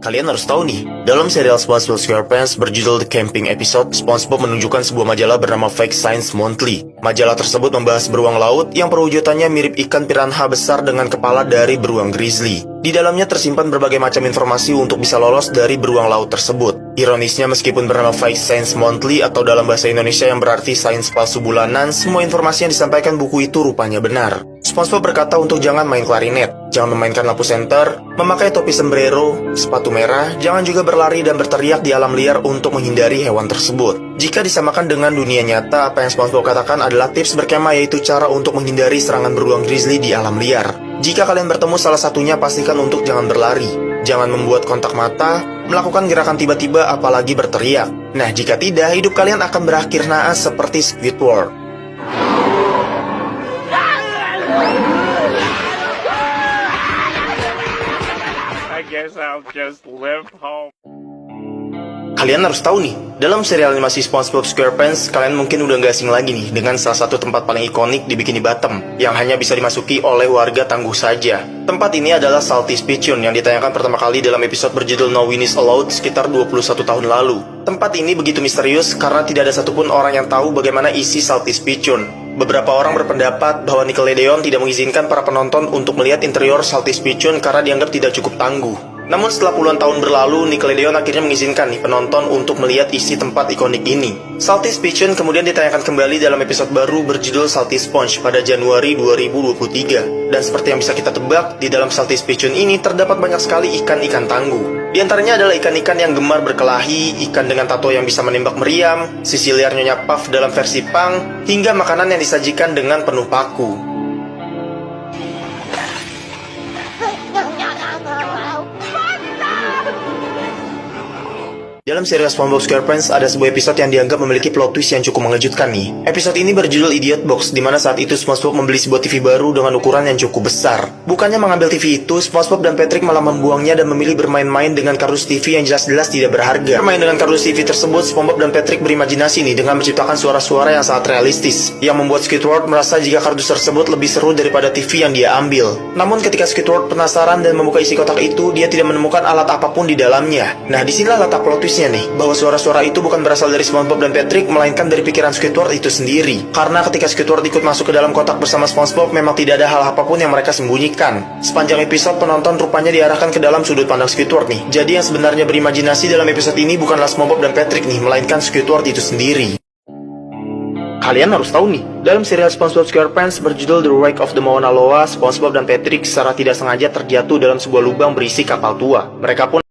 Kalian harus tahu nih, dalam serial SpongeBob SquarePants berjudul The Camping Episode, SpongeBob menunjukkan sebuah majalah bernama Fake Science Monthly. Majalah tersebut membahas beruang laut yang perwujudannya mirip ikan piranha besar dengan kepala dari beruang grizzly. Di dalamnya tersimpan berbagai macam informasi untuk bisa lolos dari beruang laut tersebut. Ironisnya, meskipun bernama Fake Science Monthly atau dalam bahasa Indonesia yang berarti sains palsu bulanan, semua informasi yang disampaikan buku itu rupanya benar. SpongeBob berkata untuk jangan main klarinet, jangan memainkan lampu senter, memakai topi sombrero, sepatu merah, jangan juga berlari dan berteriak di alam liar untuk menghindari hewan tersebut. Jika disamakan dengan dunia nyata, apa yang SpongeBob katakan adalah tips berkemah, yaitu cara untuk menghindari serangan beruang grizzly di alam liar. Jika kalian bertemu salah satunya, pastikan untuk jangan berlari, jangan membuat kontak mata, melakukan gerakan tiba-tiba, apalagi berteriak. Nah, jika tidak, hidup kalian akan berakhir naas seperti Squidward. I guess I'll just live home. Kalian harus tahu nih, dalam serial animasi SpongeBob SquarePants, kalian mungkin udah gak asing lagi nih dengan salah satu tempat paling ikonik di Bikini Bottom yang hanya bisa dimasuki oleh warga tangguh saja. Tempat ini adalah Salty's Pitchun yang ditayangkan pertama kali dalam episode berjudul No One Is Allowed sekitar 21 tahun lalu. Tempat ini begitu misterius karena tidak ada satupun orang yang tahu bagaimana isi Salty's Pitchun. Beberapa orang berpendapat bahwa Nickelodeon tidak mengizinkan para penonton untuk melihat interior Salty's Pitchun karena dianggap tidak cukup tangguh. Namun setelah puluhan tahun berlalu, Nickelodeon akhirnya mengizinkan nih penonton untuk melihat isi tempat ikonik ini. Salty's Pitchun kemudian ditayangkan kembali dalam episode baru berjudul Salty Sponge pada Januari 2023. Dan seperti yang bisa kita tebak, di dalam Salty's Pitchun ini terdapat banyak sekali ikan-ikan tangguh. Di antaranya adalah ikan-ikan yang gemar berkelahi, ikan dengan tato yang bisa menembak meriam, sisi liar Nyonya Puff dalam versi punk, hingga makanan yang disajikan dengan penuh paku. Dalam serial SpongeBob SquarePants ada sebuah episode yang dianggap memiliki plot twist yang cukup mengejutkan nih. Episode ini berjudul Idiot Box, di mana saat itu SpongeBob membeli sebuah TV baru dengan ukuran yang cukup besar. Bukannya mengambil TV itu, SpongeBob dan Patrick malah membuangnya dan memilih bermain-main dengan kardus TV yang jelas-jelas tidak berharga. Bermain dengan kardus TV tersebut, SpongeBob dan Patrick berimajinasi nih dengan menciptakan suara-suara yang sangat realistis, yang membuat Squidward merasa jika kardus tersebut lebih seru daripada TV yang dia ambil. Namun ketika Squidward penasaran dan membuka isi kotak itu, dia tidak menemukan alat apapun di dalamnya. Nah, disinilah letak plot twist nih, bahwa suara-suara itu bukan berasal dari SpongeBob dan Patrick, melainkan dari pikiran Squidward itu sendiri. Karena ketika Squidward ikut masuk ke dalam kotak bersama SpongeBob, memang tidak ada hal apapun yang mereka sembunyikan. Sepanjang episode, penonton rupanya diarahkan ke dalam sudut pandang Squidward nih. Jadi yang sebenarnya berimajinasi dalam episode ini bukanlah SpongeBob dan Patrick nih, melainkan Squidward itu sendiri. Kalian harus tahu nih, dalam serial SpongeBob SquarePants berjudul The Wreck of the Mauna Loa, SpongeBob dan Patrick secara tidak sengaja terjatuh dalam sebuah lubang berisi kapal tua. Mereka pun